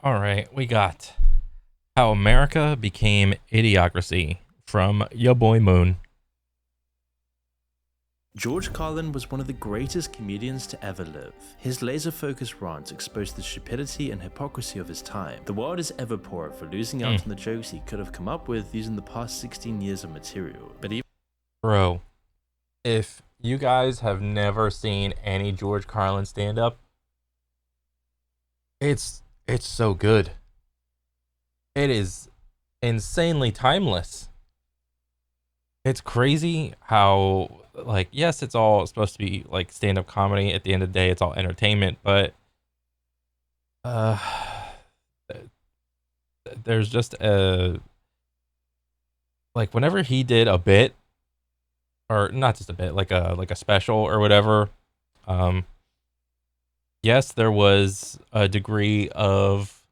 All right, we got How America Became Idiocracy from Ya Boy Moon. George Carlin was one of the greatest comedians to ever live. His laser-focused rants exposed the stupidity and hypocrisy of his time. The world is ever poorer for losing out on the jokes he could have come up with using the past 16 years of material. But even Bro, if you guys have never seen any George Carlin stand-up, it's so good. It is insanely timeless. It's crazy how, like, yes, it's all supposed to be like stand-up comedy. At the end of the day, it's all entertainment, but uh there's just a, like, whenever he did a bit, or not just a bit, like a special or whatever, um yes, there was a degree of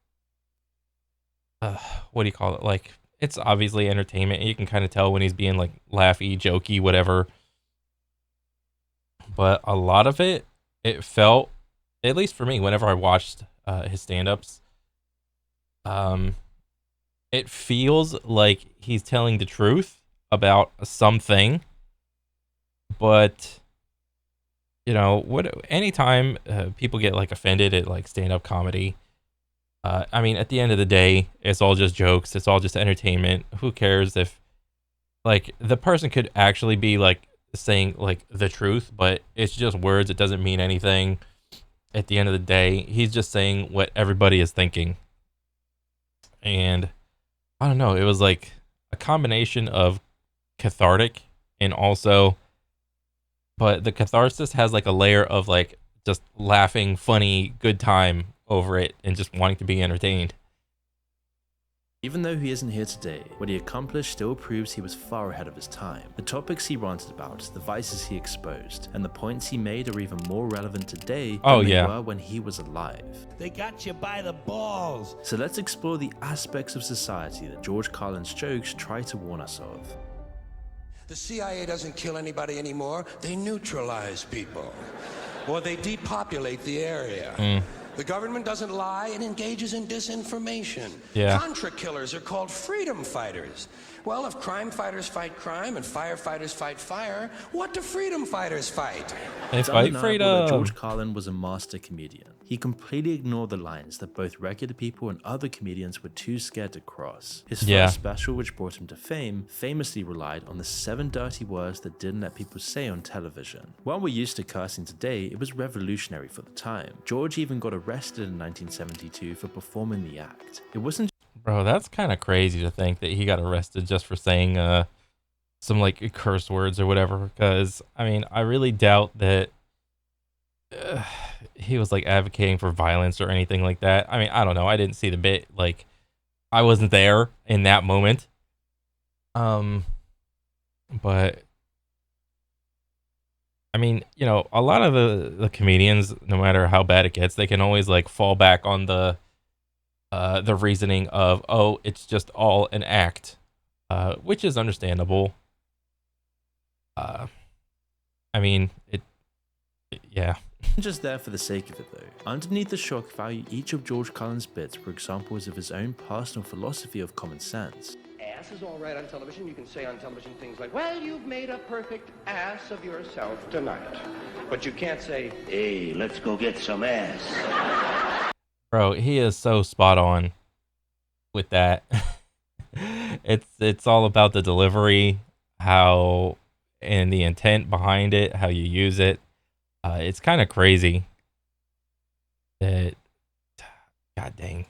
what do you call it, like, it's obviously entertainment. You can kind of tell when he's being like laughy, jokey, whatever, but a lot of it felt, at least for me, whenever I watched his stand-ups, um it feels like he's telling the truth about something. But what, anytime people get like offended at like stand-up comedy, I mean, at the end of the day, it's all just jokes, it's all just entertainment. Who cares if, like, the person could actually be like saying like the truth, but it's just words, it doesn't mean anything. At the end of the day, he's just saying what everybody is thinking. And I don't know, it was like a combination of cathartic and also, but the catharsis has like a layer of like just laughing, funny, good time over it and just wanting to be entertained. though he isn't here today, what he accomplished still proves he was far ahead of his time. The topics he ranted about, the vices he exposed, and the points he made are even more relevant today than they were when he was alive. They got you by the balls. So let's explore the aspects of society that George Carlin's jokes try to warn us of. The CIA doesn't kill anybody anymore. They neutralize people. Or they depopulate the area. The government doesn't lie, it engages in disinformation. Yeah. Contra killers are called freedom fighters. Well, if crime fighters fight crime and firefighters fight fire, what do freedom fighters fight? They It's fight undeniable freedom. that George Carlin was a master comedian. He completely ignored the lines that both regular people and other comedians were too scared to cross. His first special, which brought him to fame, famously relied on the 7 dirty words that didn't let people say on television. While we're used to cursing today, it was revolutionary for the time. George even got arrested in 1972 for performing the act. It wasn't Bro, that's kind of crazy to think that he got arrested just for saying some like curse words or whatever. Because I mean, I really doubt that he was like advocating for violence or anything like that. I mean, I don't know. I didn't see the bit. Like, I wasn't there in that moment. But I mean, a lot of the comedians, no matter how bad it gets, they can always like fall back on the reasoning of, oh, it's just all an act, which is understandable. I mean, yeah. just there for the sake of it though. Underneath the shock value, each of George Carlin's bits were examples of his own personal philosophy of common sense. Ass is all right on television. You can say on television things like, well, you've made a perfect ass of yourself tonight. But you can't say, hey, let's go get some ass. Bro, he is so spot on with that. It's all about the delivery, how, and the intent behind it, how you use it. It's kind of crazy that, god dang.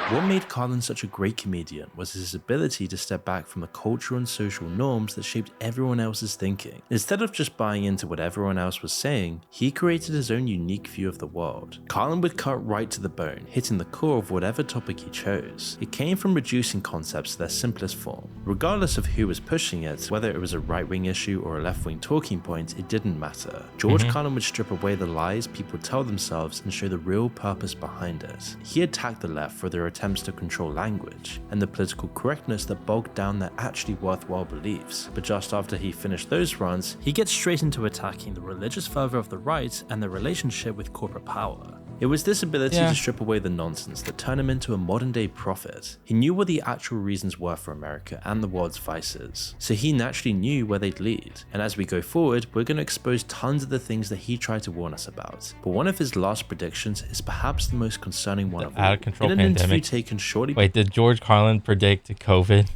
What made Carlin such a great comedian was his ability to step back from the cultural and social norms that shaped everyone else's thinking. Instead of just buying into what everyone else was saying, he created his own unique view of the world. Carlin would cut right to the bone, hitting the core of whatever topic he chose. It came from reducing concepts to their simplest form. Regardless of who was pushing it, whether it was a right-wing issue or a left-wing talking point, it didn't matter. George Carlin would strip away the lies people tell themselves and show the real purpose behind it. He attacked the left for their attempts to control language, and the political correctness that bogged down their actually worthwhile beliefs. But just after he finished those runs, he gets straight into attacking the religious fervor of the right and their relationship with corporate power. It was this ability Yeah. to strip away the nonsense that turned him into a modern day prophet. He knew what the actual reasons were for America and the world's vices, so he naturally knew where they'd lead. And as we go forward, we're going to expose tons of the things that he tried to warn us about. But one of his last predictions is perhaps the most concerning one of all. Out of control In an interview pandemic. taken shortly Wait, did George Carlin predict COVID?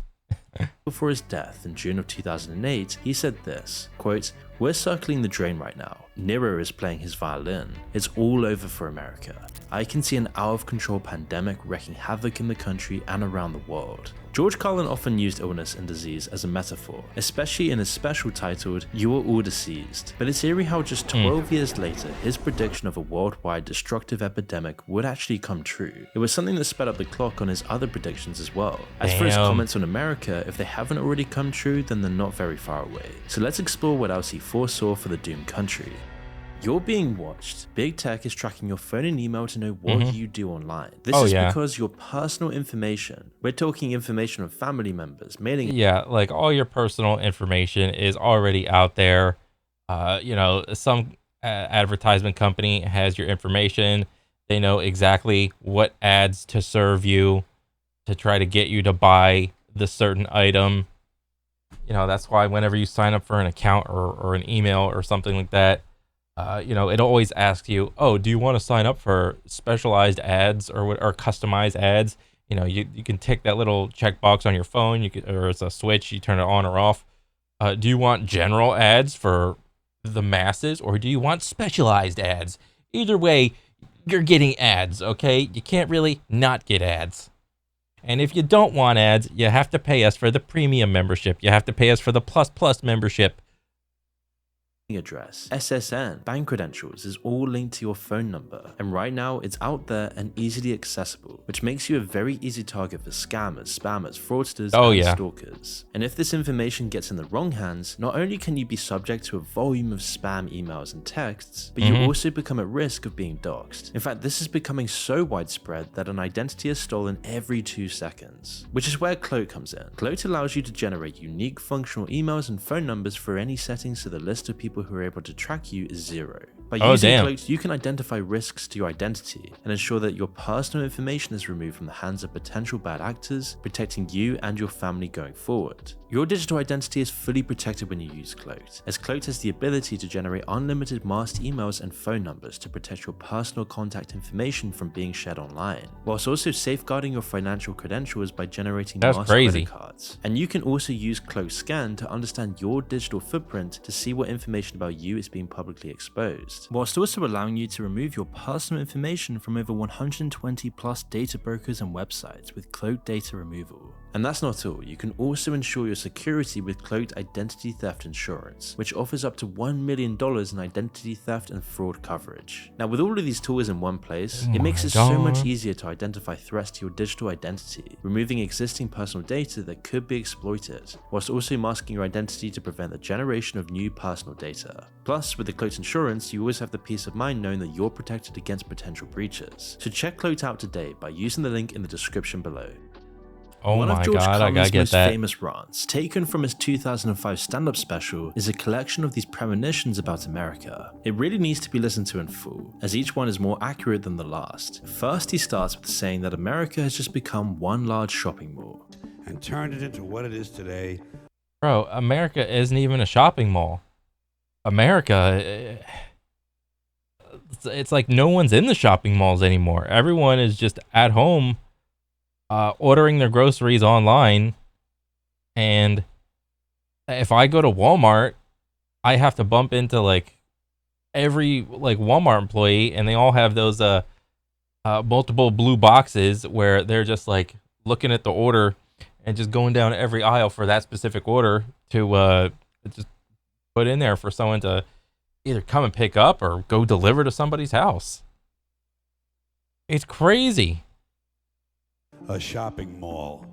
before his death in June of 2008, he said this, quote, "We're circling the drain right now. Nero is playing his violin. It's all over for America. I can see an out-of-control pandemic wreaking havoc in the country and around the world." George Carlin often used illness and disease as a metaphor, especially in his special titled "You Are All Deceased." But it's eerie how just 12 years later, his prediction of a worldwide destructive epidemic would actually come true. It was something that sped up the clock on his other predictions as well. As for his Damn. comments on America, if they haven't already come true, then they're not very far away. So let's explore what else he foresaw for the doomed country. You're being watched. Big tech is tracking your phone and email to know what you do online. This Oh, is yeah. because your personal information, we're talking information of family members, mailing Yeah, like all your personal information is already out there. Some advertisement company has your information. They know exactly what ads to serve you to try to get you to buy the certain item. That's why whenever you sign up for an account or an email or something like that, it always asks you, oh, do you want to sign up for specialized ads or customized ads? You can tick that little checkbox on your phone, or it's a switch, you turn it on or off. Do you want general ads for the masses, or do you want specialized ads? Either way, you're getting ads, okay? You can't really not get ads. And if you don't want ads, you have to pay us for the premium membership. You have to pay us for the plus membership. address, SSN, bank credentials is all linked to your phone number, and right now it's out there and easily accessible, which makes you a very easy target for scammers, spammers, fraudsters, and stalkers. And if this information gets in the wrong hands, not only can you be subject to a volume of spam emails and texts, but you also become at risk of being doxxed. In fact, this is becoming so widespread that an identity is stolen every 2 seconds, which is where Cloak comes in. Cloak allows you to generate unique functional emails and phone numbers for any settings, so the list of people who are able to track you is 0. By using Cloak, you can identify risks to your identity and ensure that your personal information is removed from the hands of potential bad actors, protecting you and your family going forward. Your digital identity is fully protected when you use Cloak, as Cloak has the ability to generate unlimited masked emails and phone numbers to protect your personal contact information from being shared online, whilst also safeguarding your financial credentials by generating masked credit cards. And you can also use Cloak Scan to understand your digital footprint to see what information about you is being publicly exposed, whilst also allowing you to remove your personal information from over 120 plus data brokers and websites with Cloak Data Removal. And that's not all, you can also ensure your security with Cloaked Identity Theft Insurance, which offers up to $1 million in identity theft and fraud coverage. Now, with all of these tools in one place, it makes it so much easier to identify threats to your digital identity, removing existing personal data that could be exploited, whilst also masking your identity to prevent the generation of new personal data. Plus, with the Cloaked Insurance, you always have the peace of mind knowing that you're protected against potential breaches. So check Cloaked out today by using the link in the description below. Oh One my of George God, I gotta Carlin's get most that. famous rants, taken from his 2005 stand-up special, is a collection of these premonitions about America. It really needs to be listened to in full, as each one is more accurate than the last. First, he starts with saying that America has just become one large shopping mall. And turned it into what it is today. Bro, America isn't even a shopping mall. America, it's like no one's in the shopping malls anymore. Everyone is just at home ordering their groceries online. And if I go to Walmart, I have to bump into like every like Walmart employee, and they all have those multiple blue boxes where they're just like looking at the order and just going down every aisle for that specific order to just put in there for someone to either come and pick up or go deliver to somebody's house. It's crazy. A shopping mall.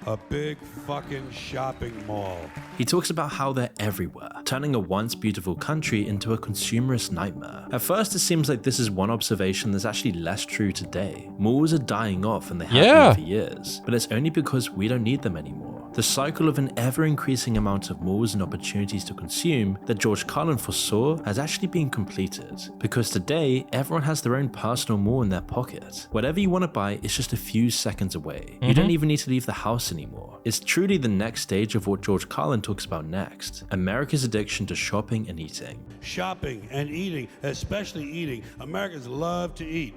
A big fucking shopping mall. He talks about how they're everywhere, turning a once beautiful country into a consumerist nightmare. At first, it seems like this is one observation that's actually less true today. Malls are dying off, and they have been for years, but it's only because we don't need them anymore. The cycle of an ever-increasing amount of malls and opportunities to consume that George Carlin foresaw has actually been completed, because today everyone has their own personal mall in their pocket. Whatever you want to buy is just a few seconds away. You don't even need to leave the house anymore. It's truly the next stage of what George Carlin talks about next: America's addiction to shopping and eating. Shopping and eating, especially eating. Americans love to eat.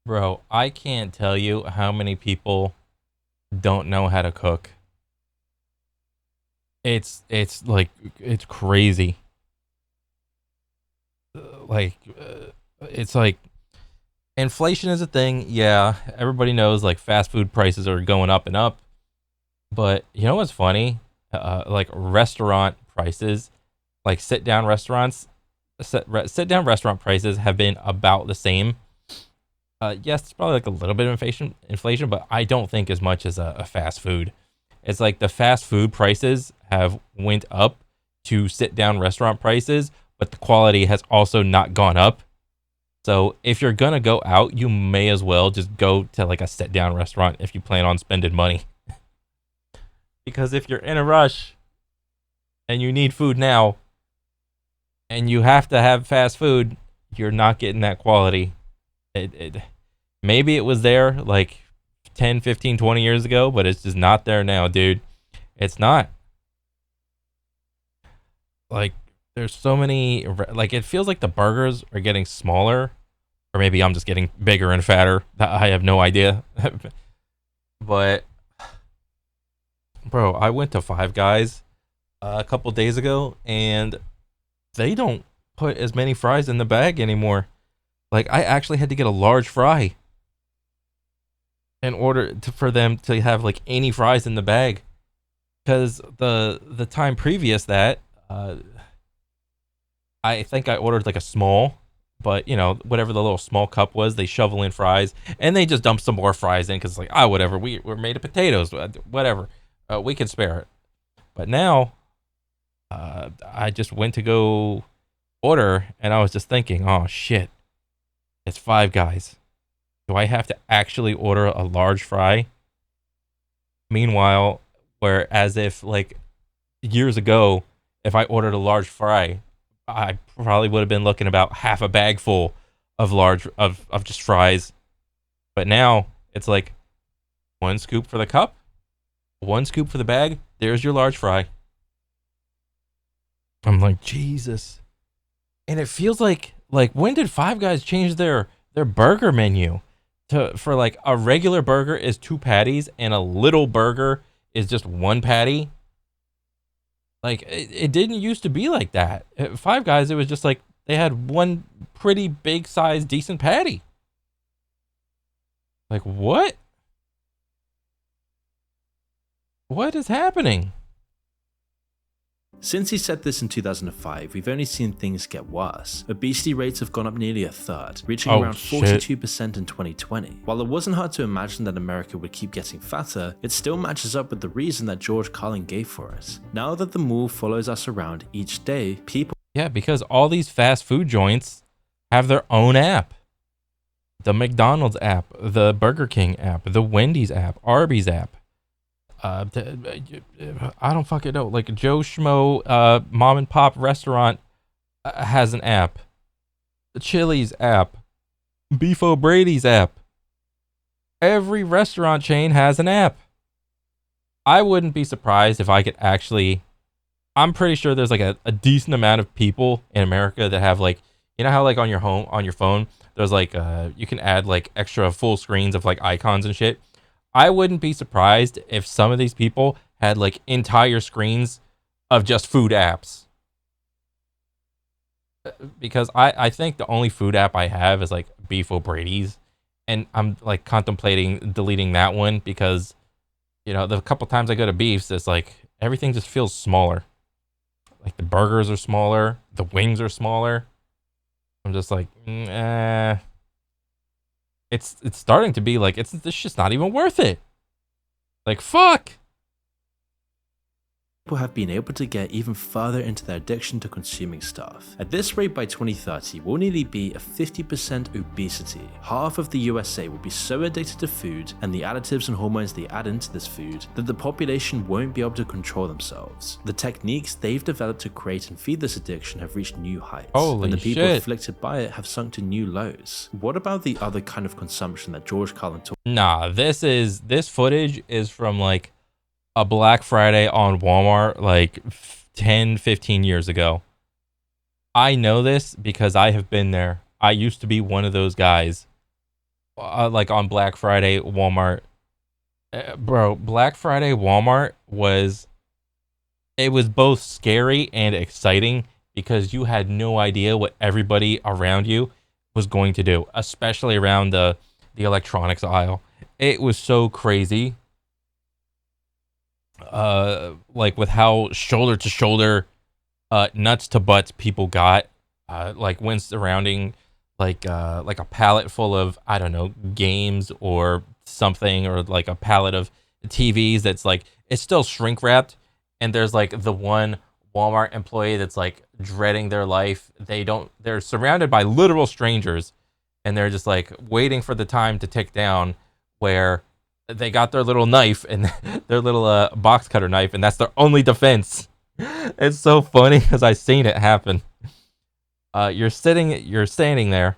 Bro, I can't tell you how many people don't know how to cook. It's like, it's crazy. It's like, inflation is a thing. Yeah, everybody knows like fast food prices are going up and up. But you know what's funny? Like restaurant prices, like sit down restaurant prices have been about the same. Yes, it's probably like a little bit of inflation, but I don't think as much as a fast food. It's like the fast food prices have went up to sit down restaurant prices, but the quality has also not gone up. So if you're gonna go out, you may as well just go to like a sit down restaurant if you plan on spending money. Because if you're in a rush and you need food now and you have to have fast food, you're not getting that quality. Maybe it was there like 10, 15, 20 years ago, but it's just not there now, dude. It's not. Like, there's so many, like, it feels like the burgers are getting smaller, or maybe I'm just getting bigger and fatter. I have no idea. But, bro, I went to Five Guys a couple days ago, and they don't put as many fries in the bag anymore. Like, I actually had to get a large fry in order for them to have like any fries in the bag, because the time previous that I think I ordered like a small, but you know, whatever the little small cup was, they shovel in fries and they just dump some more fries in because like, whatever, we're made of potatoes, whatever, we can spare it. But now I just went to go order and I was just thinking, oh shit, it's Five Guys. Do I have to actually order a large fry? Meanwhile, whereas if like years ago, if I ordered a large fry, I probably would have been looking about half a bag full of of just fries. But now it's like one scoop for the cup, one scoop for the bag. There's your large fry. I'm like, Jesus. And it feels like when did Five Guys change their burger menu? For like a regular burger is 2 patties and a little burger is just 1 patty. Like it didn't used to be like that. At Five Guys, it was just like they had one pretty big size decent patty. Like what? What is happening? Since he said this in 2005, we've only seen things get worse. Obesity rates have gone up nearly a third, reaching around 42% in 2020. While it wasn't hard to imagine that America would keep getting fatter, it still matches up with the reason that George Carlin gave for us. Now that the mall follows us around each day, people... Yeah, because all these fast food joints have their own app. The McDonald's app, the Burger King app, the Wendy's app, Arby's app. I don't fucking know. Like Joe Schmo, mom and pop restaurant has an app. The Chili's app, Beef O'Brady's app. Every restaurant chain has an app. I wouldn't be surprised if I could actually. I'm pretty sure there's like a decent amount of people in America that have like, you know how like on your phone, there's like you can add like extra full screens of like icons and shit. I wouldn't be surprised if some of these people had like entire screens of just food apps. Because I think the only food app I have is like Beef O'Brady's. And I'm like contemplating deleting that one because, you know, the couple times I go to Beef's, it's like everything just feels smaller. Like the burgers are smaller, the wings are smaller. I'm just like, It's starting to be like, it's just not even worth it. Like, fuck. people have been able to get even further into their addiction to consuming stuff. At this rate, by 2030, we'll nearly be a 50% obesity. Half of the USA will be so addicted to food and the additives and hormones they add into this food that the population won't be able to control themselves. The techniques they've developed to create and feed this addiction have reached new heights, and the people afflicted by it have sunk to new lows. What about the other kind of consumption that George Carlin talked? Nah, this footage is from like a Black Friday on Walmart like 10, 15 years ago. I know this because I have been there. I used to be one of those guys. Like on Black Friday, Walmart. Bro, Black Friday, Walmart was both scary and exciting because you had no idea what everybody around you was going to do, especially around the electronics aisle. It was so crazy. Like with how shoulder to shoulder, nuts to butts people got, like when surrounding like a pallet full of, I don't know, games or something, or like a pallet of TVs that's like, it's still shrink wrapped, and there's like the one Walmart employee that's like dreading their life. They're surrounded by literal strangers, and they're just like waiting for the time to tick down where they got their little knife and their little box cutter knife, and that's their only defense. It's so funny because I've seen it happen. You're standing there,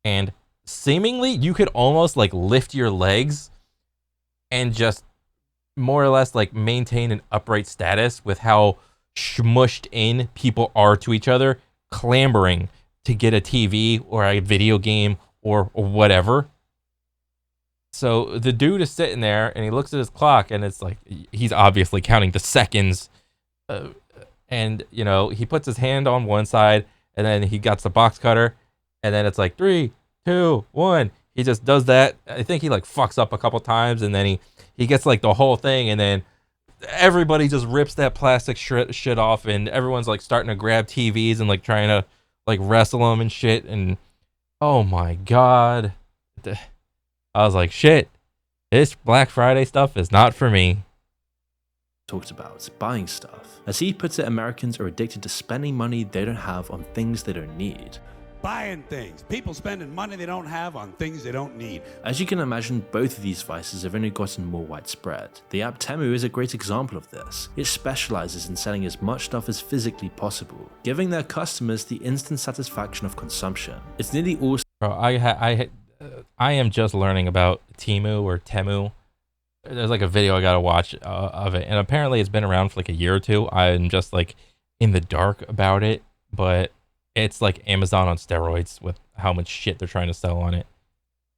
and seemingly you could almost like lift your legs and just more or less like maintain an upright status with how smushed in people are to each other, clambering to get a TV or a video game or whatever. So the dude is sitting there and he looks at his clock, and it's like he's obviously counting the seconds, and you know, he puts his hand on one side and then he got the box cutter, and then it's like 3, 2, 1. He just does that. I think he like fucks up a couple times, and then he gets like the whole thing, and then everybody just rips that plastic shit off, and everyone's like starting to grab TVs and like trying to like wrestle them and shit. And oh my god, I was like, shit, this Black Friday stuff is not for me. Talked about buying stuff. As he puts it, Americans are addicted to spending money they don't have on things they don't need. Buying things. People spending money they don't have on things they don't need. As you can imagine, both of these vices have only gotten more widespread. The app Temu is a great example of this. It specializes in selling as much stuff as physically possible, giving their customers the instant satisfaction of consumption. It's nearly all. Bro, I am just learning about Temu or Temu. There's like a video I gotta watch of it, and apparently it's been around for like a year or two. I'm just like in the dark about it, but it's like Amazon on steroids with how much shit they're trying to sell on it.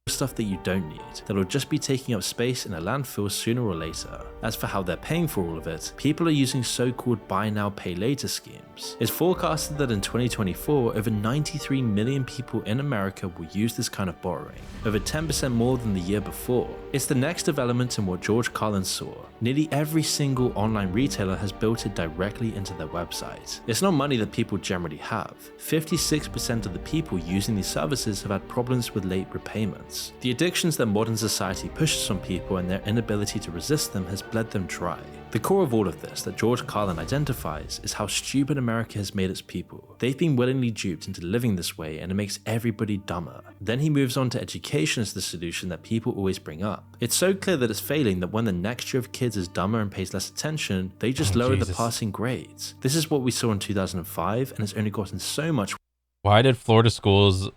Stuff that you don't need, that'll just be taking up space in a landfill sooner or later. As for how they're paying for all of it, people are using so-called buy now pay later schemes. It's forecasted that in 2024, over 93 million people in America will use this kind of borrowing, over 10% more than the year before. It's the next development in what George Carlin saw. Nearly every single online retailer has built it directly into their website. It's not money that people generally have. 56% of the people using these services have had problems with late repayments. The addictions that modern society pushes on people and their inability to resist them has bled them dry. The core of all of this that George Carlin identifies is how stupid America has made its people. They've been willingly duped into living this way, and it makes everybody dumber. Then he moves on to education as the solution that people always bring up. It's so clear that it's failing that when the next year of kids is dumber and pays less attention, they just lower the passing grades. This is what we saw in 2005, and it's only gotten so much. Why did Florida schools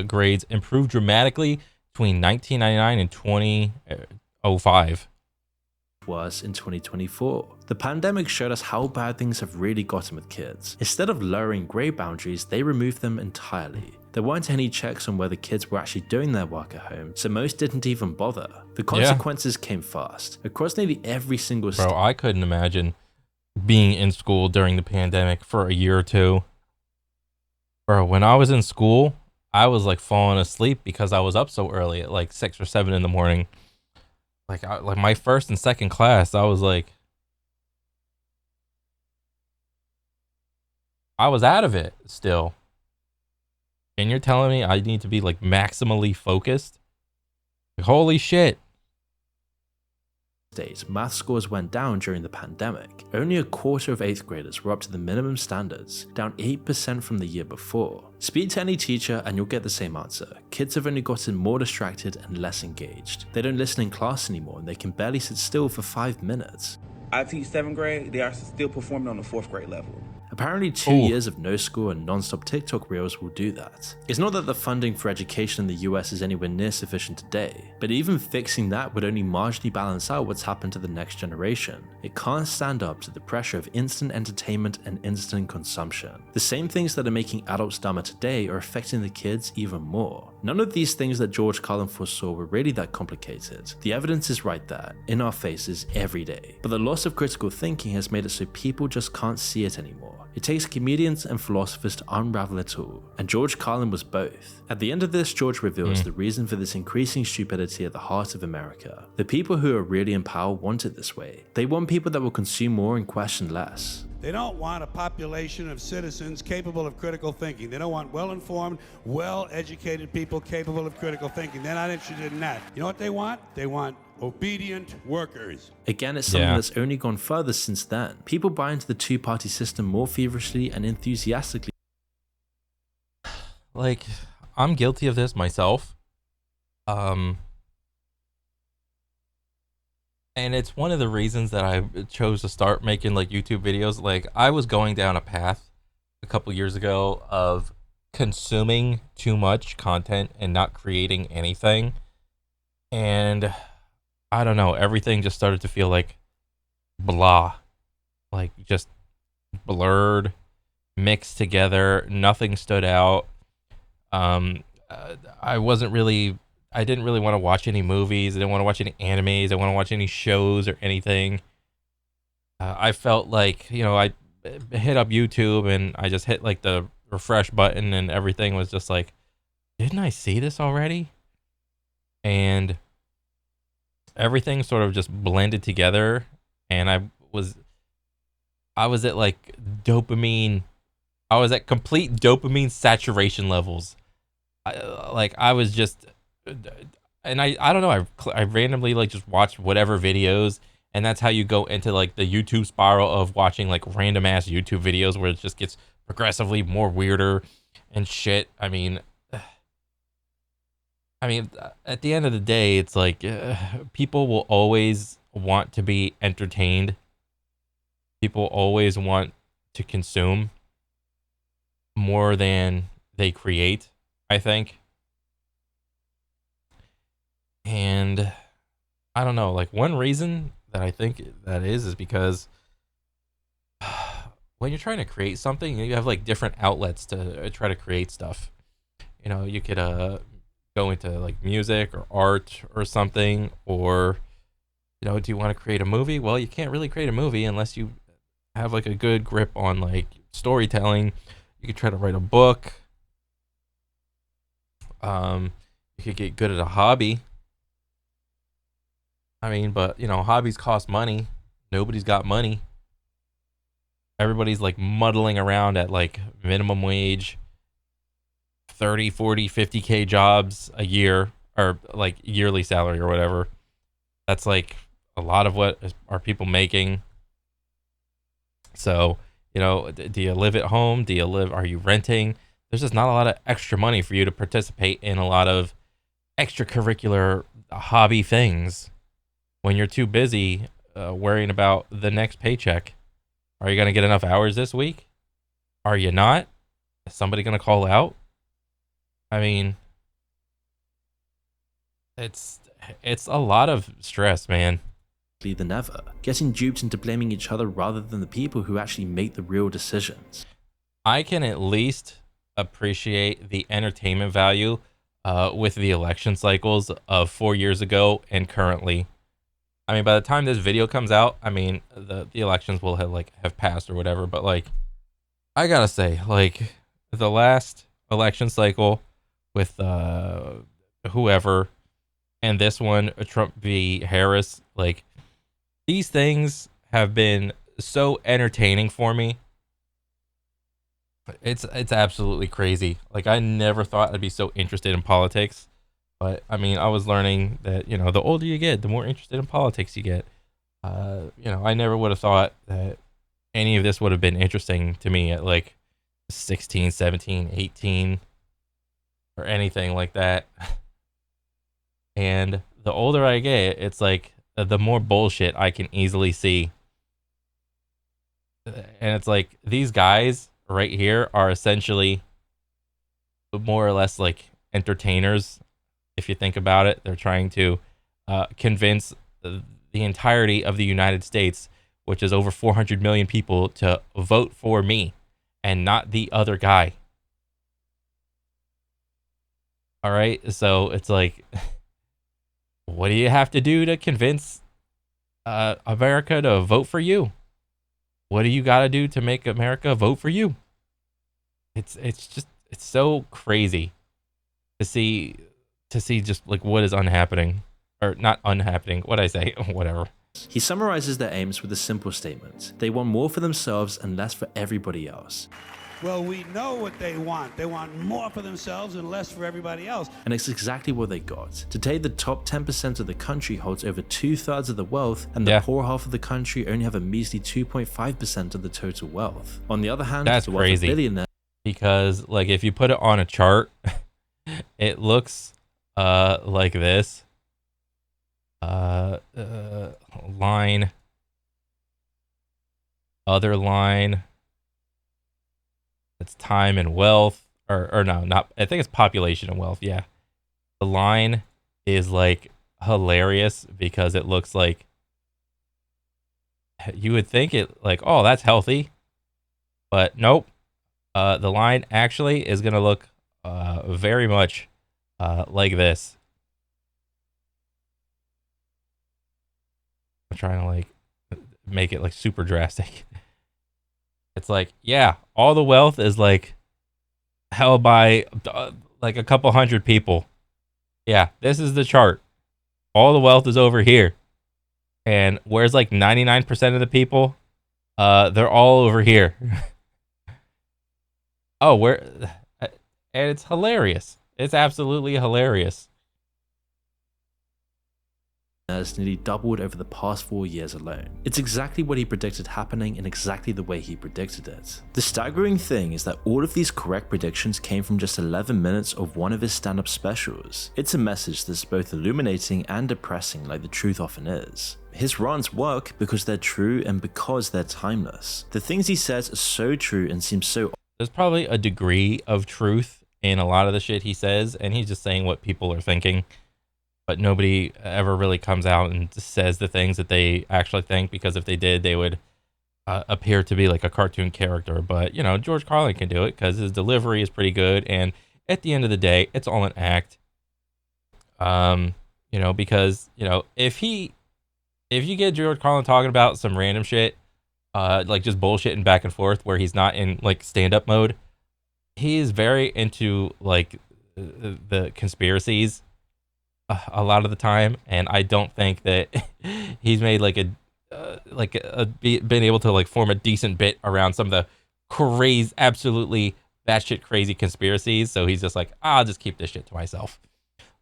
grades improve dramatically between 1999 and 2005? Worse in 2024. The pandemic showed us how bad things have really gotten with kids. Instead of lowering grade boundaries, they removed them entirely. There weren't any checks on whether kids were actually doing their work at home, so most didn't even bother. The consequences came fast. Across nearly every single state. Bro, I couldn't imagine being in school during the pandemic for a year or two. Bro, when I was in school, I was like falling asleep because I was up so early at like 6 or 7 in the morning. Like my first and second class, I was like, I was out of it still. And you're telling me I need to be like maximally focused? Like, holy shit. States, math scores went down during the pandemic. Only a quarter of 8th graders were up to the minimum standards, down 8% from the year before. Speak to any teacher and you'll get the same answer. Kids have only gotten more distracted and less engaged. They don't listen in class anymore and they can barely sit still for 5 minutes. I teach 7th grade, they are still performing on the 4th grade level. Apparently 2 years of no school and non-stop TikTok reels will do that. It's not that the funding for education in the US is anywhere near sufficient today, but even fixing that would only marginally balance out what's happened to the next generation. It can't stand up to the pressure of instant entertainment and instant consumption. The same things that are making adults dumber today are affecting the kids even more. None of these things that George Carlin foresaw were really that complicated. The evidence is right there, in our faces every day. But the loss of critical thinking has made it so people just can't see it anymore. It takes comedians and philosophers to unravel it all, and George Carlin was both. At the end of this, George reveals the reason for this increasing stupidity at the heart of America. The people who are really in power want it this way. They want people that will consume more and question less. They don't want a population of citizens capable of critical thinking. They don't want well-informed, well-educated people capable of critical thinking. They're not interested in that. You know what they want? They want obedient workers. Again, it's something that's only gone further since then. People buy into the two-party system more feverishly and enthusiastically. Like, I'm guilty of this myself. And it's one of the reasons that I chose to start making like YouTube videos. Like, I was going down a path a couple years ago of consuming too much content and not creating anything. And I don't know, everything just started to feel like blah, like just blurred, mixed together. Nothing stood out. I didn't really want to watch any movies. I didn't want to watch any animes. I didn't want to watch any shows or anything. I felt like, I hit up YouTube and I just hit like the refresh button and everything was just like, didn't I see this already? And everything sort of just blended together, and I was at like dopamine. I was at complete dopamine saturation levels. I was just, and I don't know. I randomly like just watched whatever videos, and that's how you go into like the YouTube spiral of watching like random ass YouTube videos where it just gets progressively more weirder and shit. I mean, at the end of the day, it's like people will always want to be entertained. People always want to consume more than they create, I think. And I don't know, like one reason that I think that is because when you're trying to create something, you have like different outlets to try to create stuff. You could go into like music or art or something, or do you want to create a movie? Well, you can't really create a movie unless you have like a good grip on like storytelling. You could try to write a book. You could get good at a hobby. But hobbies cost money. Nobody's got money. Everybody's like muddling around at like minimum wage, 30, 40, 50K jobs a year, or like yearly salary or whatever. That's like a lot of what are people making. So, do you live at home? Are you renting? There's just not a lot of extra money for you to participate in a lot of extracurricular hobby things when you're too busy worrying about the next paycheck. Are you going to get enough hours this week? Are you not? Is somebody going to call out? It's a lot of stress, man. Than ever, getting duped into blaming each other rather than the people who actually make the real decisions. I can at least appreciate the entertainment value with the election cycles of 4 years ago and currently. By the time this video comes out, the elections will have passed or whatever, but like I gotta say, like the last election cycle with whoever, and this one, Trump v. Harris, like these things have been so entertaining for me. It's absolutely crazy. Like I never thought I'd be so interested in politics, but I was learning that the older you get, the more interested in politics you get. I never would have thought that any of this would have been interesting to me at like 16, 17, 18, or anything like that. And the older I get, it's like the more bullshit I can easily see. And it's like these guys right here are essentially more or less like entertainers. If you think about it, they're trying to convince the entirety of the United States, which is over 400 million people, to vote for me and not the other guy. All right. So it's like, what do you have to do to convince America to vote for you? What do you got to do to make America vote for you? It's so crazy to see just like what is unhappening, or not unhappening. What I say, whatever. He summarizes their aims with a simple statement: they want more for themselves and less for everybody else. Well, we know what they want. They want more for themselves and less for everybody else. And it's exactly what they got. Today, the top 10% of the country holds over 2/3 of the wealth, and the poor half of the country only have a measly 2.5% of the total wealth. On the other hand, that's the wealth of crazy. billionaires. Because like if you put it on a chart, it looks like this. Line, other line. It's time and wealth, or no, not. I think it's population and wealth. Yeah, the line is like hilarious because it looks like you would think it like, oh, that's healthy, but nope. The line actually is gonna look very much like this. I'm trying to like make it like super drastic. It's like, yeah, all the wealth is like held by like a couple hundred people. Yeah, this is the chart. All the wealth is over here. And where's like 99% of the people? They're all over here. Oh, where? And it's hilarious. It's absolutely hilarious. Has nearly doubled over the past 4 years alone. It's exactly what he predicted happening in exactly the way he predicted it. The staggering thing is that all of these correct predictions came from just 11 minutes of one of his stand-up specials. It's a message that's both illuminating and depressing, like the truth often is. His rants work because they're true and because they're timeless. The things he says are so true and seem so... There's probably a degree of truth in a lot of the shit he says, and he's just saying what people are thinking. But nobody ever really comes out and says the things that they actually think, because if they did, they would appear to be like a cartoon character. But, you know, George Carlin can do it because his delivery is pretty good. And at the end of the day, it's all an act. You know, because, you know, if you get George Carlin talking about some random shit, like just bullshitting back and forth where he's not in like stand-up mode, he is very into like the conspiracies a lot of the time, and I don't think that he's made like been able to like form a decent bit around some of the crazy, absolutely batshit crazy conspiracies. So he's just like, I'll just keep this shit to myself.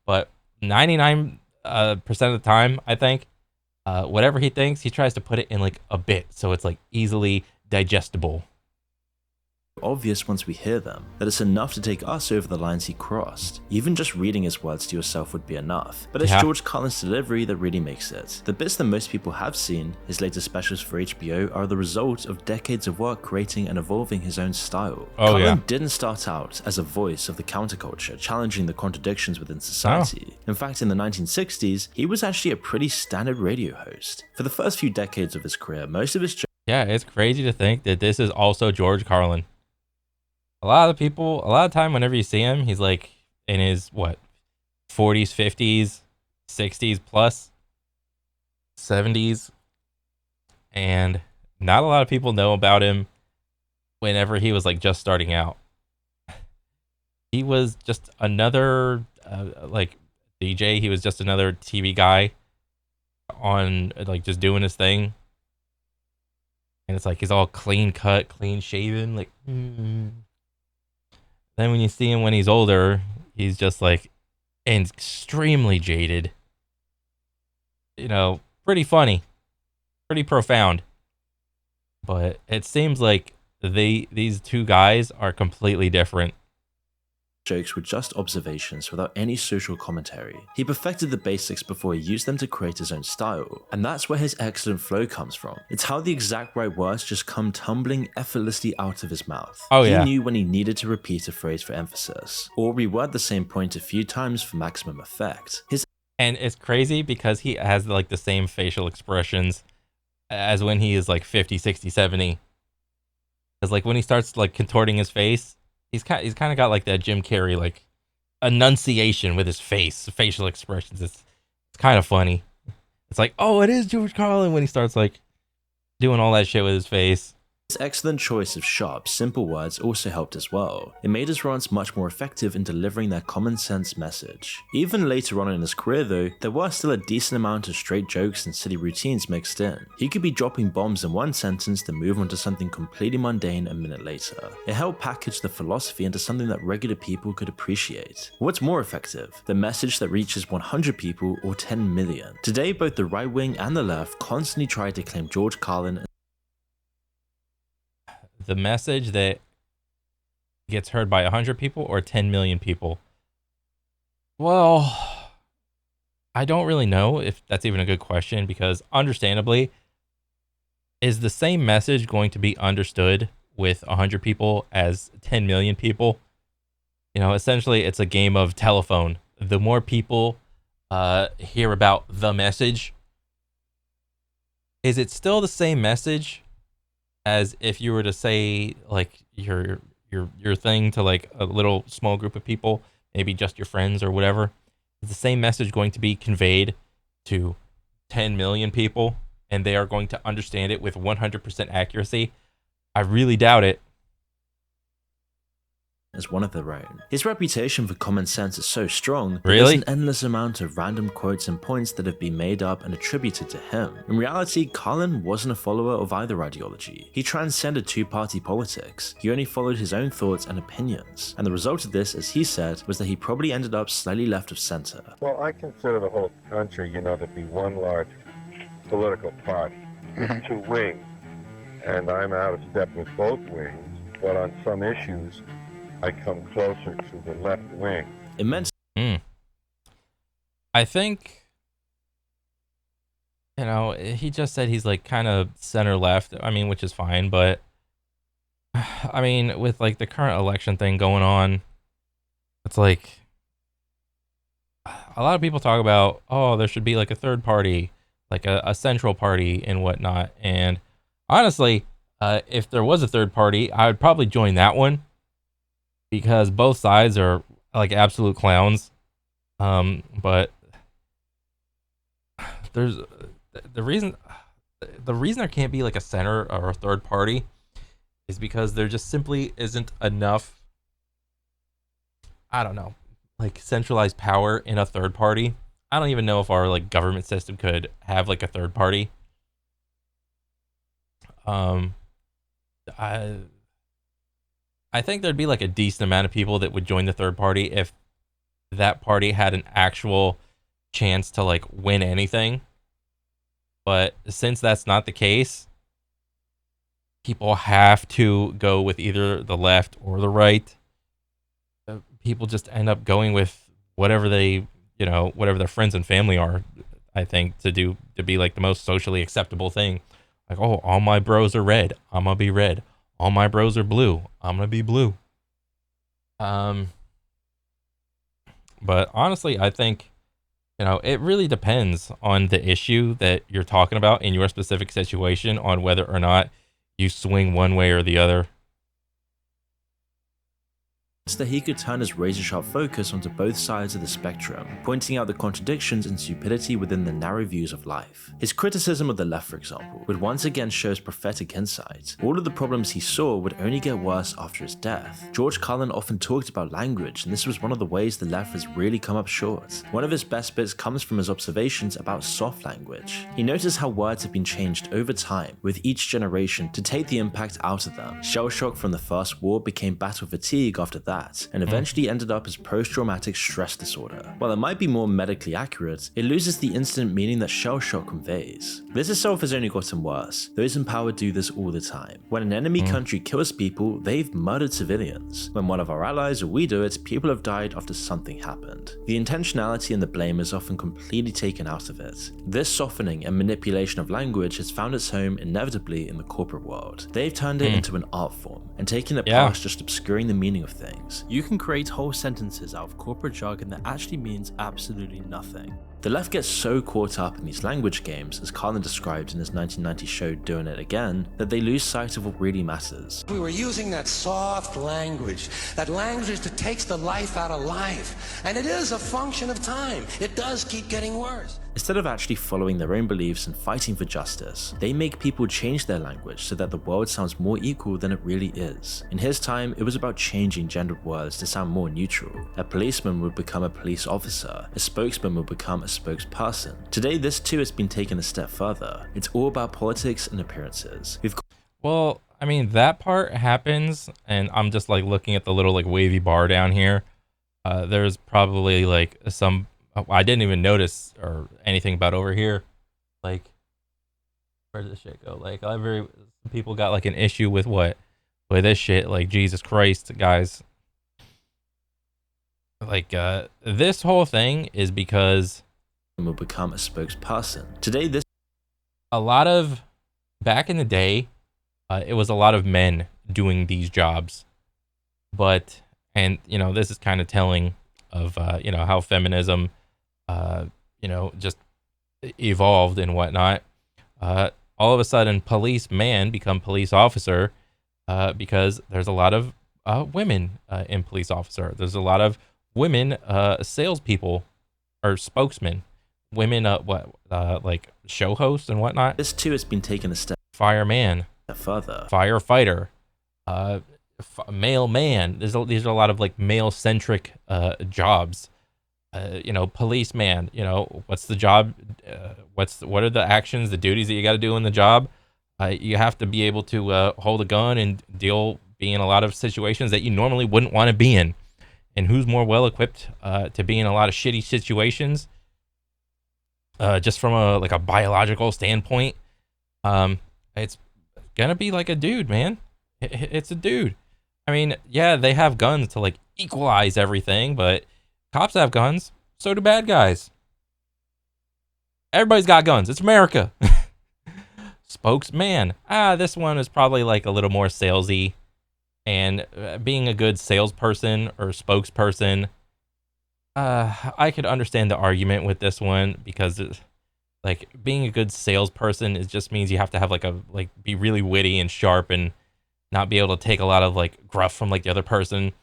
But 99% of the time, I think whatever he thinks, he tries to put it in like a bit, so it's like easily digestible. Obvious once we hear them, that it's enough to take us over the lines he crossed. Even just reading his words to yourself would be enough, but it's George Carlin's delivery that really makes it. The bits that most people have seen, his latest specials for HBO, are the result of decades of work creating and evolving his own style. Carlin didn't start out as a voice of the counterculture, challenging the contradictions within society. In fact, in the 1960s, he was actually a pretty standard radio host. For the first few decades of his career, most of his... it's crazy to think that this is also George Carlin. A lot of time, whenever you see him, he's like in his, 40s, 50s, 60s plus, 70s. And not a lot of people know about him whenever he was like just starting out. He was just another like DJ. He was just another TV guy on like just doing his thing. And it's like he's all clean cut, clean shaven, like Then when you see him when he's older, he's just like extremely jaded. You know, pretty funny. pretty profound. But it seems like these two guys are completely different. Jokes were just observations without any social commentary. He perfected the basics before he used them to create his own style, and that's where his excellent flow comes from. It's how the exact right words just come tumbling effortlessly out of his mouth. Oh, he yeah. knew when he needed to repeat a phrase for emphasis, or reword the same point a few times for maximum effect. And it's crazy because he has like the same facial expressions as when he is like 50, 60, 70. Because like when he starts like contorting his face, he's kind of got like that Jim Carrey like enunciation with his face, facial expressions. It's kind of funny. It's like, oh, it is George Carlin when he starts like doing all that shit with his face. His excellent choice of sharp, simple words also helped as well. It made his rants much more effective in delivering their common sense message. Even later on in his career though, there were still a decent amount of straight jokes and silly routines mixed in. He could be dropping bombs in one sentence then move on to something completely mundane a minute later. It helped package the philosophy into something that regular people could appreciate. What's more effective? The message that reaches 100 people or 10 million. Today both the right wing and the left constantly try to claim George Carlin. The message that gets heard by 100 people or 10 million people? Well, I don't really know if that's even a good question because understandably, is the same message going to be understood with 100 people as 10 million people? You know, essentially it's a game of telephone. The more people hear about the message, is it still the same message as if you were to say like your thing to like a little small group of people, maybe just your friends or whatever? Is the same message going to be conveyed to 10 million people and they are going to understand it with 100% accuracy? I really doubt it. As one of their own. His reputation for common sense is so strong that Really? there's an endless amount of random quotes and points that have been made up and attributed to him. In reality, Carlin wasn't a follower of either ideology. He transcended two-party politics. He only followed his own thoughts and opinions. And the result of this, as he said, was that he probably ended up slightly left of center. Well, I consider the whole country, to be one large political party, two wings. And I'm out of step with both wings, but on some issues, I come closer to the left wing. Immense. I think, he just said he's like kind of center left. I mean, which is fine, but I mean, with like the current election thing going on, it's like a lot of people talk about, oh, there should be like a third party, like a central party and whatnot. And honestly, if there was a third party, I would probably join that one because both sides are like absolute clowns. But there's the reason there can't be like a center or a third party is because there just simply isn't enough, I don't know, like centralized power in a third party. I don't even know if our like government system could have like a third party. I think there'd be like a decent amount of people that would join the third party if that party had an actual chance to like win anything. But since that's not the case, people have to go with either the left or the right. People just end up going with whatever they, whatever their friends and family are, I think, to be like the most socially acceptable thing. Like, oh, all my bros are red, I'm gonna be red. All my bros are blue, I'm gonna be blue. But honestly, I think, it really depends on the issue that you're talking about in your specific situation on whether or not you swing one way or the other. That he could turn his razor-sharp focus onto both sides of the spectrum, pointing out the contradictions and stupidity within the narrow views of life. His criticism of the left, for example, would once again show his prophetic insight. All of the problems he saw would only get worse after his death. George Carlin often talked about language, and this was one of the ways the left has really come up short. One of his best bits comes from his observations about soft language. He noticed how words have been changed over time, with each generation, to take the impact out of them. Shell shock from the First War became battle fatigue after that. that, and eventually ended up as post-traumatic stress disorder. While it might be more medically accurate, it loses the instant meaning that shell shock conveys. This itself has only gotten worse. Those in power do this all the time. When an enemy country kills people, they've murdered civilians. When one of our allies or we do it, people have died after something happened. The intentionality and the blame is often completely taken out of it. This softening and manipulation of language has found its home inevitably in the corporate world. They've turned it into an art form and taken it past just obscuring the meaning of things. You can create whole sentences out of corporate jargon that actually means absolutely nothing. The left gets so caught up in these language games, as Carlin described in his 1990 show Doing It Again, that they lose sight of what really matters. We were using that soft language, that language that takes the life out of life. And it is a function of time. It does keep getting worse. Instead of actually following their own beliefs and fighting for justice, they make people change their language so that the world sounds more equal than it really is. In his time, it was about changing gendered words to sound more neutral. A policeman would become a police officer, a spokesman would become a spokesperson. Today, this too has been taken a step further. It's all about politics and appearances. Well, I mean, that part happens, and I'm just like looking at the little like wavy bar down here. There's probably like some, I didn't even notice or anything about over here. Like, where did this shit go? Like, people got like an issue with what? With this shit. Like, Jesus Christ, guys. Like, this whole thing is because will become a spokesperson. Today, a lot of, back in the day, it was a lot of men doing these jobs. But, and, you know, this is kind of telling of, you know, how feminism, you know, just evolved and whatnot. All of a sudden, policeman become police officer because there's a lot of women in police officer. There's a lot of women salespeople or spokesmen. Women, like show hosts and whatnot. This too has been taken a step Fireman, further. Firefighter, mailman. These are a lot of like male-centric jobs. You know, policeman. You know, what's the job? What are the actions, the duties that you got to do in the job? You have to be able to hold a gun and be in a lot of situations that you normally wouldn't want to be in. And who's more well equipped to be in a lot of shitty situations? Just from a biological standpoint, it's gonna be like a dude, man. It's a dude. I mean, yeah, they have guns to like equalize everything, but cops have guns. So do bad guys. Everybody's got guns. It's America. Spokesman. This one is probably like a little more salesy, and being a good salesperson or spokesperson. I could understand the argument with this one because, like, being a good salesperson, it just means you have to have be really witty and sharp and not be able to take a lot of like gruff from like the other person.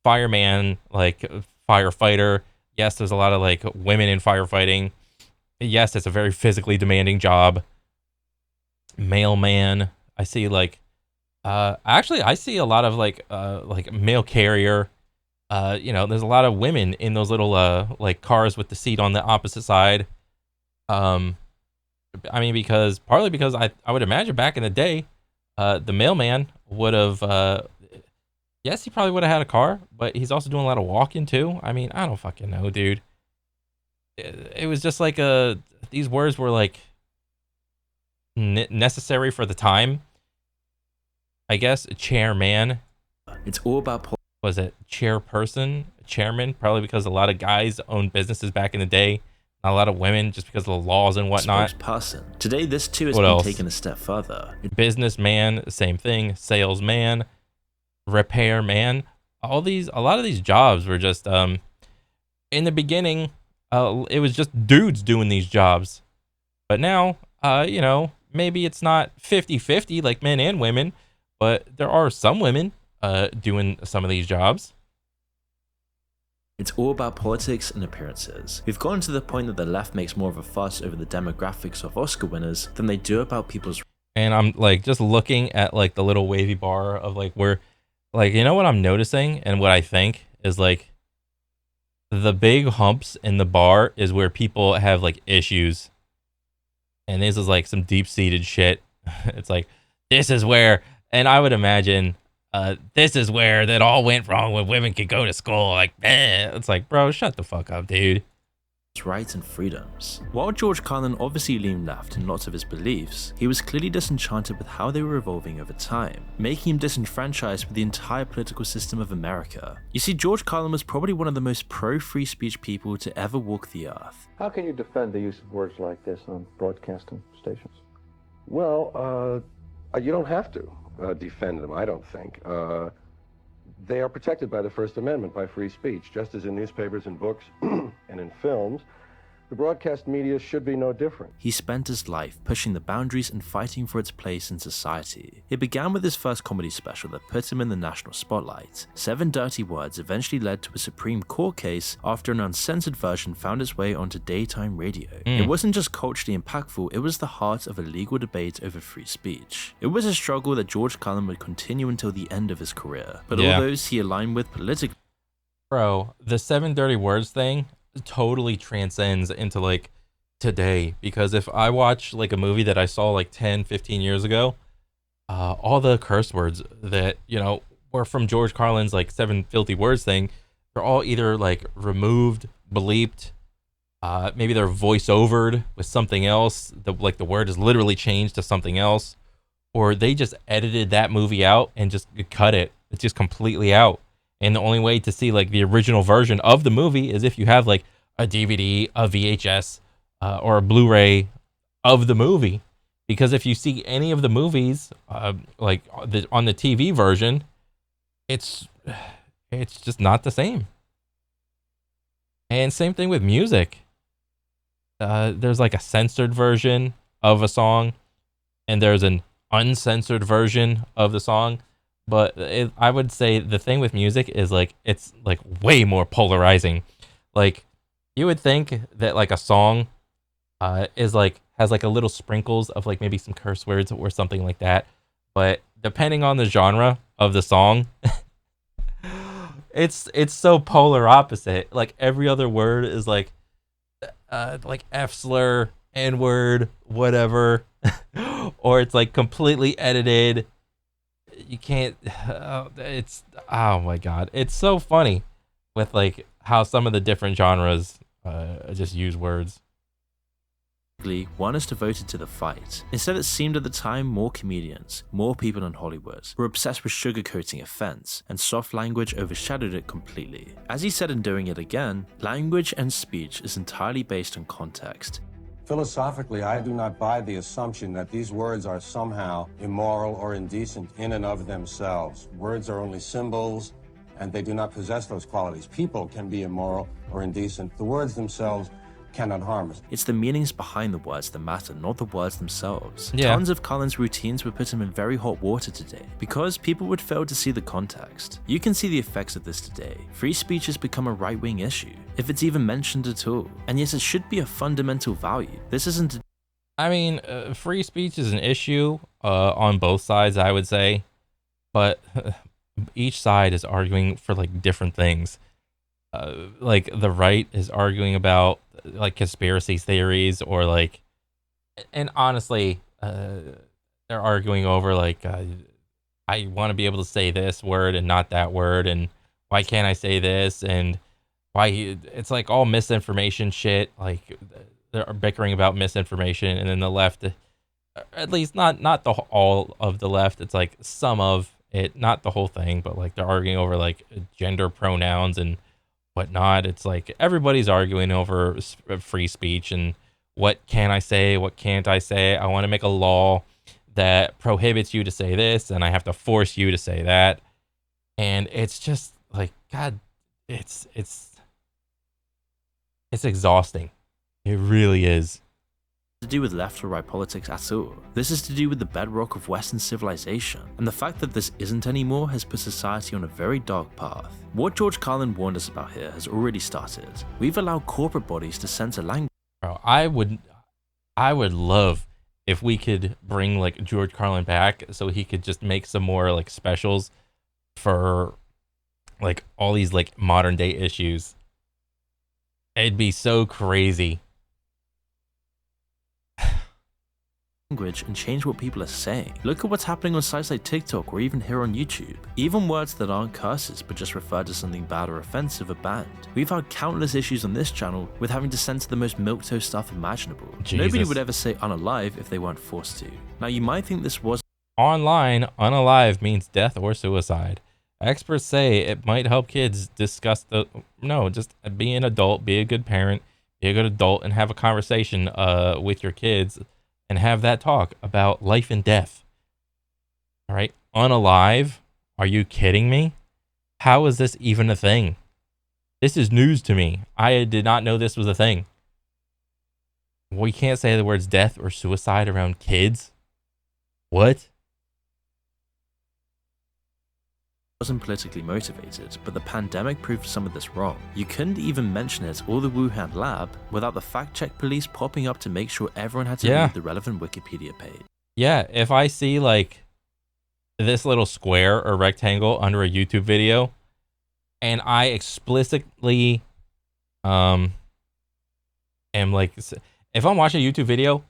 Fireman, like firefighter. Yes, there's a lot of like women in firefighting. Yes, it's a very physically demanding job. Mailman. I see like, actually I see a lot of like mail carrier. You know, there's a lot of women in those little like cars with the seat on the opposite side. I mean, partly because I would imagine back in the day, the mailman would have, yes, he probably would have had a car, but he's also doing a lot of walking too. I mean, I don't fucking know, dude. It was just like these words were like necessary for the time. I guess chairman. It's all about was it chairperson, chairman? Probably because a lot of guys owned businesses back in the day. Not a lot of women, just because of the laws and whatnot. Spokesperson. Today, this too has been taken a step further. Businessman, same thing. Salesman, repairman. A lot of these jobs were just in the beginning. It was just dudes doing these jobs, but now, you know, maybe it's not 50-50 like men and women, but there are some women doing some of these jobs. It's all about politics and appearances. We've gotten to the point that the left makes more of a fuss over the demographics of Oscar winners than they do about people's. And I'm like just looking at like the little wavy bar of like where, like, you know what I'm noticing and what I think is like the big humps in the bar is where people have like issues. And this is like some deep-seated shit. It's like, this is where, and I would imagine this is where that all went wrong when women could go to school. Like, it's like, bro, shut the fuck up, dude. Rights and freedoms. While George Carlin obviously leaned left in lots of his beliefs, he was clearly disenchanted with how they were evolving over time, making him disenfranchised with the entire political system of America. You see, George Carlin was probably one of the most pro-free speech people to ever walk the earth. How can you defend the use of words like this on broadcasting stations? Well, you don't have to defend them, I don't think. They are protected by the First Amendment, by free speech, just as in newspapers and books and in films. The broadcast media should be no different. He spent his life pushing the boundaries and fighting for its place in society. It began with his first comedy special that put him in the national spotlight. 7 Dirty Words eventually led to a Supreme Court case after an uncensored version found its way onto daytime radio. It wasn't just culturally impactful, it was the heart of a legal debate over free speech. It was a struggle that George Carlin would continue until the end of his career, but all those he aligned with politically. Bro, the 7 Dirty Words thing totally transcends into like today, because if I watch like a movie that I saw like 10-15 years ago, all the curse words that, you know, were from George Carlin's like 7 Filthy Words thing, they're all either like removed, bleeped, maybe they're voice overed with something else, the word is literally changed to something else, or they just edited that movie out and just cut it. It's just completely out. And the only way to see like the original version of the movie is if you have like a DVD, a VHS, or a Blu-ray of the movie. Because if you see any of the movies, on the TV version, it's just not the same. And same thing with music. There's like a censored version of a song, and there's an uncensored version of the song. But I would say the thing with music is like it's like way more polarizing. Like you would think that like a song is like has like a little sprinkles of like maybe some curse words or something like that. But depending on the genre of the song, it's so polar opposite. Like every other word is like F slur, N word, whatever, or it's like completely edited. You can't, it's, oh my god, it's so funny with like how some of the different genres just use words. One is devoted to the fight. Instead, it seemed at the time more comedians, more people in Hollywood, were obsessed with sugarcoating offense, and soft language overshadowed it completely. As he said in Doing It Again, language and speech is entirely based on context. Philosophically, I do not buy the assumption that these words are somehow immoral or indecent in and of themselves. Words are only symbols, and they do not possess those qualities. People can be immoral or indecent. The words themselves cannot harm us. It's the meanings behind the words that matter, not the words themselves. Yeah. Tons of Carlin's routines would put him in very hot water today, because people would fail to see the context. You can see the effects of this today. Free speech has become a right-wing issue, if it's even mentioned at all, and yet it should be a fundamental value. This isn't I mean, free speech is an issue on both sides, I would say, but each side is arguing for like different things. Like the right is arguing about like conspiracy theories, or like, and honestly, they're arguing over like, I want to be able to say this word and not that word, and why can't I say this, and why it's like all misinformation shit. Like they're bickering about misinformation, and then the left, at least not all of the left, it's like some of it, not the whole thing, but like they're arguing over like gender pronouns and whatnot. It's like everybody's arguing over free speech and what can I say, what can't I say. I want to make a law that prohibits you to say this, and I have to force you to say that. And it's just like, God, it's exhausting. It really is. To do with left or right politics at all. This is to do with the bedrock of Western civilization, and the fact that this isn't anymore has put society on a very dark path. What George Carlin warned us about here has already started. We've allowed corporate bodies to censor language. Bro, I would love if we could bring like George Carlin back so he could just make some more like specials for like all these like modern day issues. It'd be so crazy. language and change what people are saying. Look at what's happening on sites like TikTok or even here on YouTube. Even words that aren't curses but just refer to something bad or offensive are banned. We've had countless issues on this channel with having to censor the most milquetoast stuff imaginable. Jesus. Nobody would ever say unalive if they weren't forced to. Now you might think this was Online, unalive means death or suicide. Experts say it might help kids discuss just be an adult, be a good parent, be a good adult, and have a conversation with your kids and have that talk about life and death. All right, unalive? Are you kidding me? How is this even a thing? This is news to me. I did not know this was a thing. We can't say the words death or suicide around kids. What? Wasn't politically motivated, but the pandemic proved some of this wrong. You couldn't even mention it or the Wuhan lab without the fact-check police popping up to make sure everyone had to read the relevant Wikipedia page. Yeah, if I see like this little square or rectangle under a YouTube video and I explicitly am like, if I'm watching a YouTube video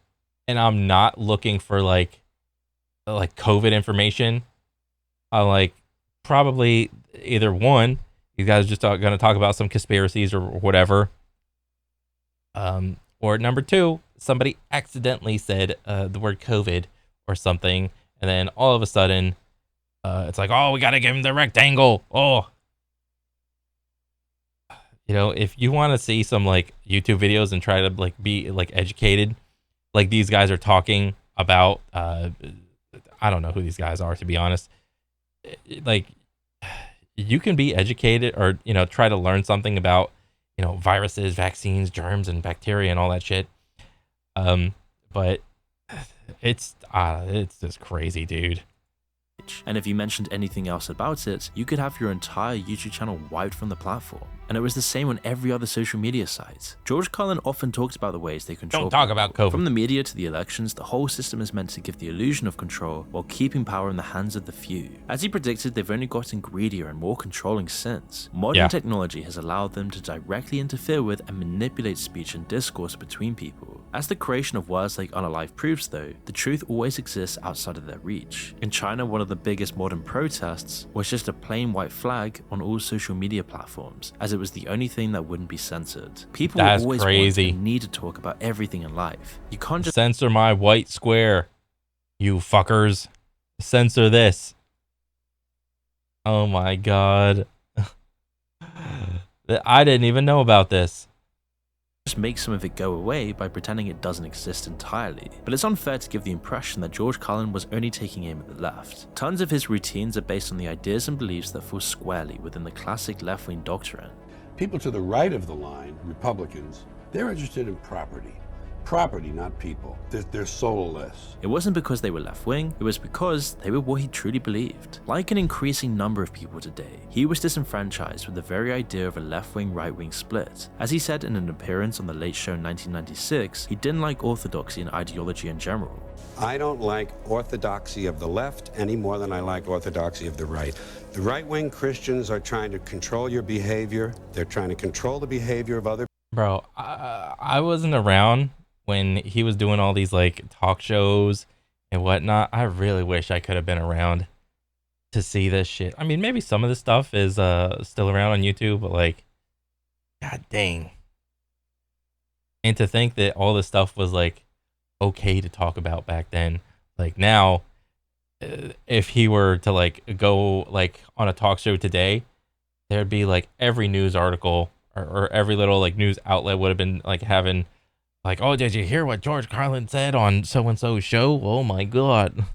and I'm not looking for like COVID information, I'm like, probably either one, you guys are just going to talk about some conspiracies or whatever, or number two, somebody accidentally said the word COVID or something, and then all of a sudden it's like, oh, we got to give him the rectangle. Oh, you know, if you want to see some like YouTube videos and try to like be like educated, like these guys are talking about, I don't know who these guys are, to be honest. Like, you can be educated or, you know, try to learn something about, you know, viruses, vaccines, germs, and bacteria and all that shit. But it's just crazy, dude. And if you mentioned anything else about it, you could have your entire YouTube channel wiped from the platform. And it was the same on every other social media site. George Carlin often talked about the ways they control. Don't talk about COVID. From the media to the elections, the whole system is meant to give the illusion of control while keeping power in the hands of the few. As he predicted, they've only gotten greedier and more controlling since. Modern technology has allowed them to directly interfere with and manipulate speech and discourse between people. As the creation of words like unalive proves though, the truth always exists outside of their reach. In China, one of the biggest modern protests was just a plain white flag on all social media platforms, as it was the only thing that wouldn't be censored. People always want and need to talk about everything in life. You can't just censor my white square, you fuckers. Censor this. Oh my god. I didn't even know about this. Just make some of it go away by pretending it doesn't exist entirely. But it's unfair to give the impression that George Carlin was only taking aim at the left. Tons of his routines are based on the ideas and beliefs that fall squarely within the classic left-wing doctrine. People to the right of the line, Republicans, they're interested in property. Property, not people. They're soulless. It wasn't because they were left-wing, it was because they were what he truly believed. Like an increasing number of people today, he was disenfranchised with the very idea of a left-wing, right-wing split. As he said in an appearance on The Late Show in 1996, he didn't like orthodoxy and ideology in general. I don't like orthodoxy of the left any more than I like orthodoxy of the right. The right-wing Christians are trying to control your behavior. They're trying to control the behavior of other. Bro, I wasn't around when he was doing all these like talk shows and whatnot. I really wish I could have been around to see this shit. I mean, maybe some of this stuff is still around on YouTube, but like, god dang. And to think that all this stuff was like okay to talk about back then. Like now, if he were to like go like on a talk show today, there'd be like every news article or every little like news outlet would have been like having like, oh, did you hear what George Carlin said on so-and-so's show? Oh my god.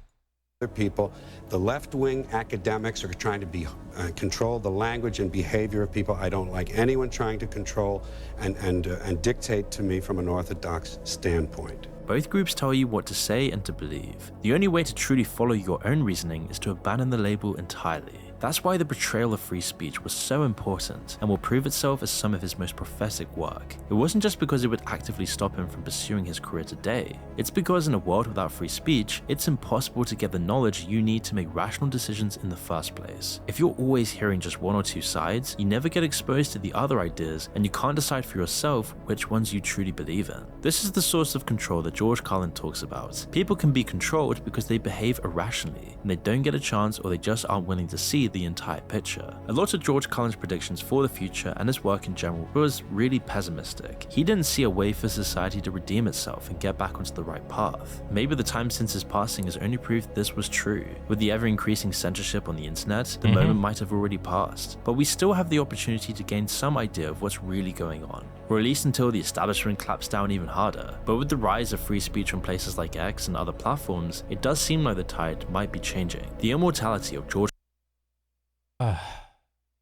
Other people, the left-wing academics are trying to control the language and behavior of people. I don't like anyone trying to control and dictate to me from an orthodox standpoint. Both groups tell you what to say and to believe. The only way to truly follow your own reasoning is to abandon the label entirely. That's why the betrayal of free speech was so important and will prove itself as some of his most prophetic work. It wasn't just because it would actively stop him from pursuing his career today, it's because in a world without free speech, it's impossible to get the knowledge you need to make rational decisions in the first place. If you're always hearing just one or two sides, you never get exposed to the other ideas and you can't decide for yourself which ones you truly believe in. This is the source of control that George Carlin talks about. People can be controlled because they behave irrationally and they don't get a chance or they just aren't willing to see the entire picture. A lot of George Carlin's predictions for the future and his work in general was really pessimistic. He didn't see a way for society to redeem itself and get back onto the right path. Maybe the time since his passing has only proved this was true. With the ever-increasing censorship on the internet, the moment might have already passed, but we still have the opportunity to gain some idea of what's really going on, or at least until the establishment claps down even harder. But with the rise of free speech on places like X and other platforms, it does seem like the tide might be changing. The immortality of George.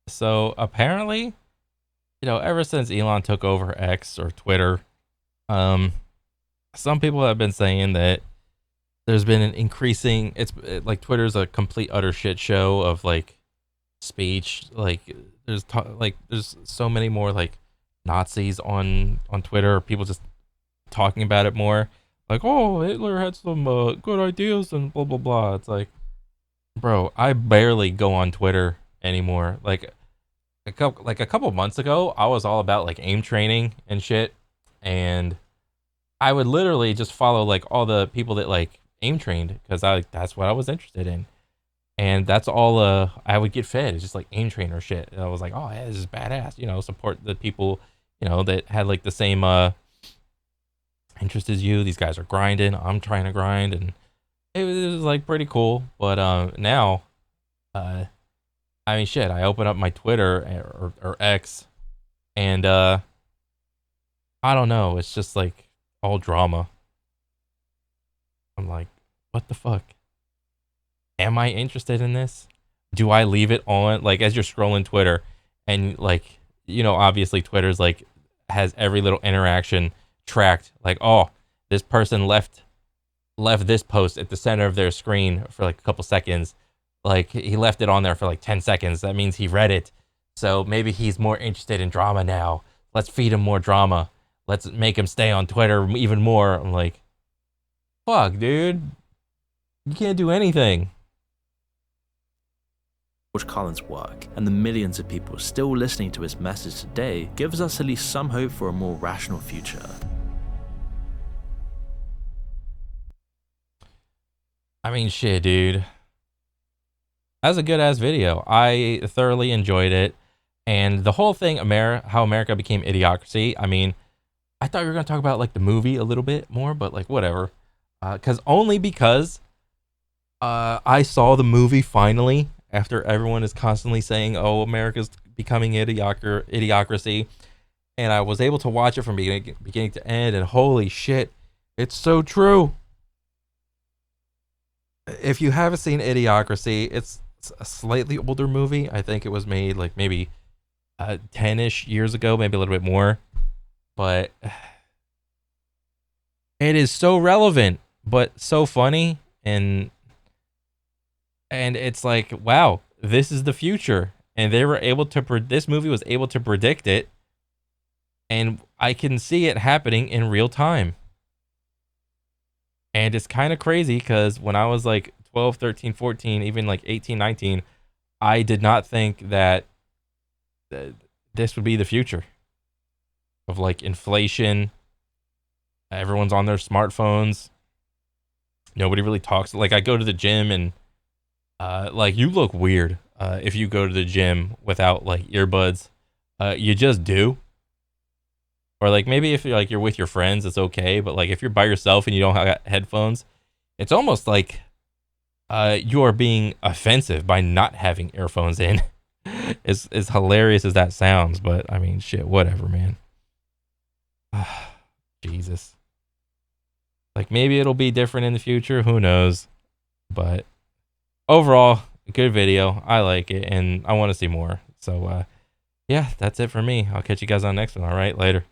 So apparently, ever since Elon took over X or Twitter, some people have been saying that there's been an increasing, like Twitter's a complete utter shit show of like speech. Like there's so many more like Nazis on Twitter, people just talking about it more. Like, oh, Hitler had some good ideas and blah blah blah. It's like, bro, I barely go on Twitter anymore. Like a couple months ago, I was all about like aim training and shit, and I would literally just follow like all the people that like aim trained because that's what I was interested in, and that's all I would get fed. It's just like aim trainer shit. And I was like, oh yeah, this is badass. Support the people that had like the same interest as you. These guys are grinding. I'm trying to grind, and it was like pretty cool. But now, I mean, shit. I open up my Twitter or X, and I don't know. It's just like all drama. I'm like, what the fuck? Am I interested in this? Do I leave it on? Like, as you're scrolling Twitter, and like, obviously Twitter's like has every little interaction tracked. Like, oh, this person left this post at the center of their screen for like a couple seconds. Like, he left it on there for like 10 seconds. That means he read it. So maybe he's more interested in drama now. Let's feed him more drama. Let's make him stay on Twitter even more. I'm like, fuck, dude. You can't do anything. George Carlin's work, and the millions of people still listening to his message today gives us at least some hope for a more rational future. I mean, shit, dude. That's a good-ass video. I thoroughly enjoyed it. And the whole thing, how America became Idiocracy, I mean, I thought we were going to talk about like the movie a little bit more, but like whatever. Because I saw the movie finally, after everyone is constantly saying, oh, America's becoming Idiocracy. And I was able to watch it from beginning to end, and holy shit, it's so true. If you haven't seen Idiocracy, it's a slightly older movie. I think it was made like maybe 10-ish years ago, maybe a little bit more. But it is so relevant, but so funny, and it's like, wow, this is the future. And they were able to this movie was able to predict it, and I can see it happening in real time. And it's kind of crazy because when I was like 12, 13, 14, even like 18, 19, I did not think that this would be the future of like inflation. Everyone's on their smartphones. Nobody really talks. Like, I go to the gym, and like, you look weird if you go to the gym without like earbuds. You just do. Or like, maybe if you're with your friends, it's okay. But like, if you're by yourself and you don't have headphones, it's almost like you are being offensive by not having earphones in. As hilarious as that sounds, but I mean, shit, whatever, man. Jesus. Like, maybe it'll be different in the future. Who knows? But overall, a good video. I like it, and I want to see more. So, yeah, that's it for me. I'll catch you guys on the next one. All right, later.